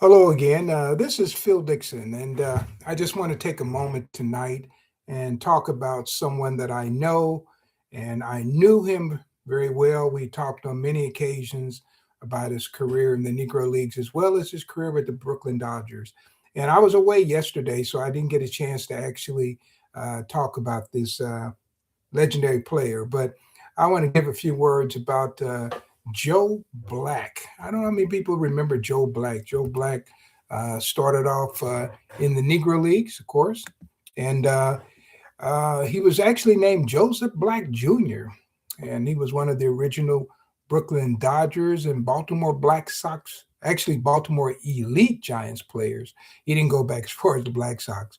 Hello again. This is Phil Dixon, and I just want to take a moment tonight and talk about someone that I know, and I knew him very well. We talked on many occasions about his career in the Negro Leagues as well as his career with the Brooklyn Dodgers. And I was away yesterday, so I didn't get a chance to actually talk about this legendary player. But I want to give a few words about Joe Black. I don't know how many people remember Joe Black. Joe Black started off in the Negro Leagues, of course, and he was actually named Joseph Black Jr., and he was one of the original Brooklyn Dodgers and Baltimore Black Sox, actually Baltimore Elite Giants players. He didn't go back as far as the Black Sox.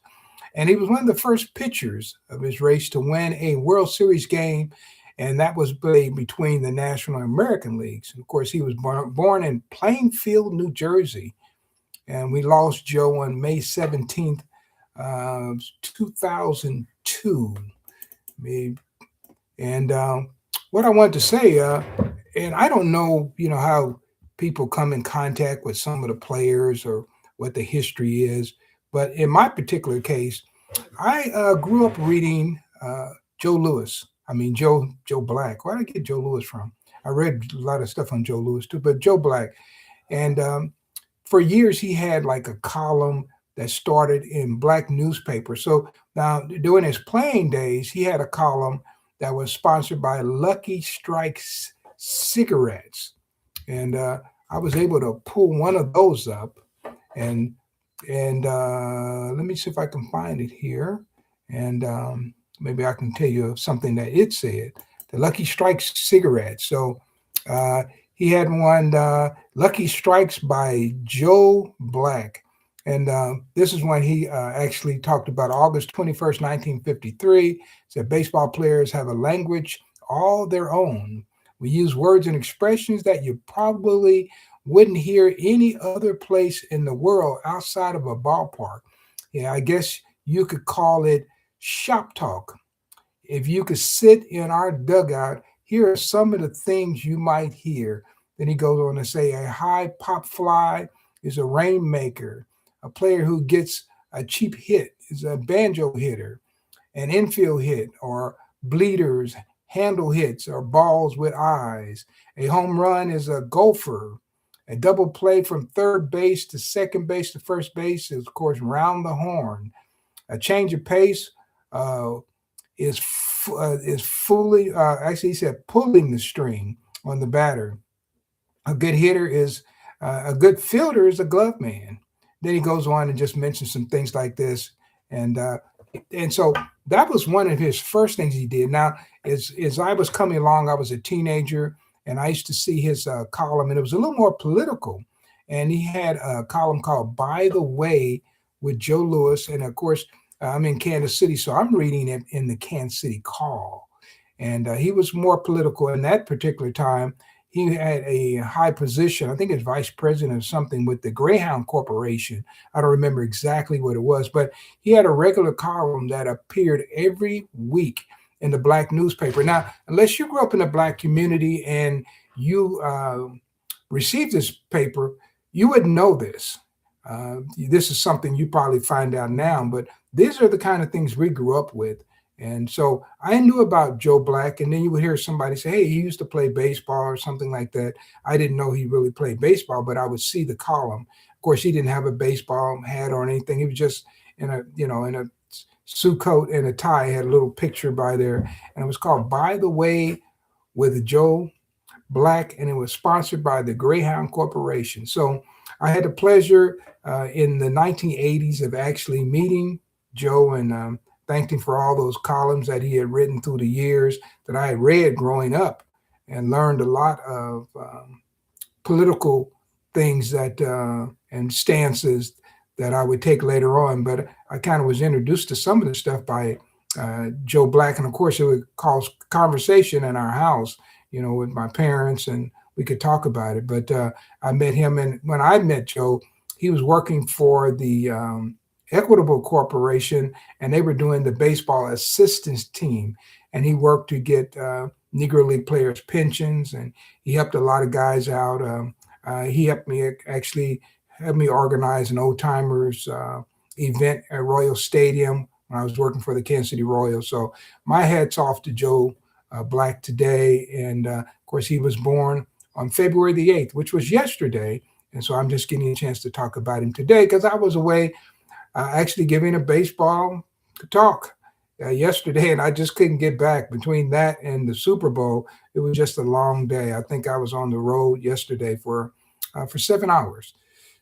And he was one of the first pitchers of his race to win a World Series game, and that was played between the National and American Leagues. And of course, he was born in Plainfield, New Jersey, and we lost Joe on May 17th, 2002. And what I wanted to say, and I don't know, how people come in contact with some of the players or what the history is, but in my particular case, I grew up reading Joe Lewis. I mean Joe Black. Where did I get Joe Lewis from? I read a lot of stuff on Joe Lewis too, but Joe Black. And for years he had like a column that started in black newspapers. So now during his playing days, he had a column that was sponsored by Lucky Strikes cigarettes, and I was able to pull one of those up, and let me see if I can find it here, and maybe I can tell you something that it said. The Lucky Strikes cigarette. So uh, he had one, Lucky Strikes by Joe Black. And this is when he actually talked about August 21st, 1953. Said baseball players have a language all their own. We use words and expressions that you probably wouldn't hear any other place in the world outside of a ballpark. Yeah, I guess you could call it shop talk. If you could sit in our dugout, here are some of the things you might hear. Then he goes on to say a high pop fly is a rainmaker. A player who gets a cheap hit is a banjo hitter. An infield hit or bleeders, handle hits or balls with eyes. A home run is a gopher. A double play from third base to second base to first base is, of course, round the horn. A change of pace uh, is fully actually he said pulling the string on the batter. A good hitter is a good fielder is a glove man. Then he goes on and just mentions some things like this, and so that was one of his first things he did. Now, as I was coming along, I was a teenager, and I used to see his column, and it was a little more political. And he had a column called "By the Way" with Joe Lewis, and of course, I'm in Kansas City, so I'm reading it in the Kansas City Call. And he was more political in that particular time. He had a high position, I think it's vice president or something with the Greyhound Corporation. I don't remember exactly what it was, but he had a regular column that appeared every week in the black newspaper. Now, unless you grew up in a black community and you received this paper, you wouldn't know this. This is something you probably find out now, but these are the kind of things we grew up with. And so I knew about Joe Black, and then you would hear somebody say, "Hey, he used to play baseball" or something like that. I didn't know he really played baseball, but I would see the column. Of course, he didn't have a baseball hat or anything. He was just in a suit coat and a tie. He had a little picture by there, and it was called "By the Way" with Joe Black, and it was sponsored by the Greyhound Corporation. So I had the pleasure in the 1980s of actually meeting Joe, and thanked him for all those columns that he had written through the years that I had read growing up, and learned a lot of political things that and stances that I would take later on. But I kind of was introduced to some of the stuff by Joe Black, and of course it would cause conversation in our house, with my parents, and we could talk about it. But I met him, and when I met Joe, he was working for the Equitable Corporation, and they were doing the baseball assistance team, and he worked to get Negro League players pensions, and he helped a lot of guys out. He helped me actually had me organize an old timers event at Royal Stadium when I was working for the Kansas City Royals. So my hat's off to Joe Black today. And of course, he was born on February the 8th, which was yesterday. And so I'm just getting a chance to talk about him today because I was away actually giving a baseball talk yesterday, and I just couldn't get back. Between that and the Super Bowl, it was just a long day. I think I was on the road yesterday for 7 hours.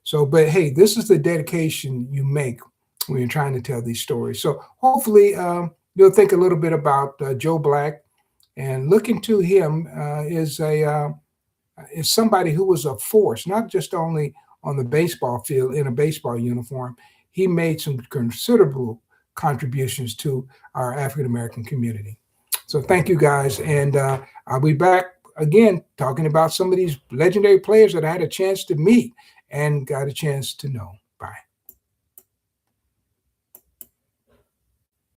So, but hey, this is the dedication you make when you're trying to tell these stories. So hopefully you'll think a little bit about Joe Black and look into him is somebody who was a force, not just only on the baseball field in a baseball uniform. He made some considerable contributions to our African American community. So thank you guys. And I'll be back again talking about some of these legendary players that I had a chance to meet and got a chance to know. Bye.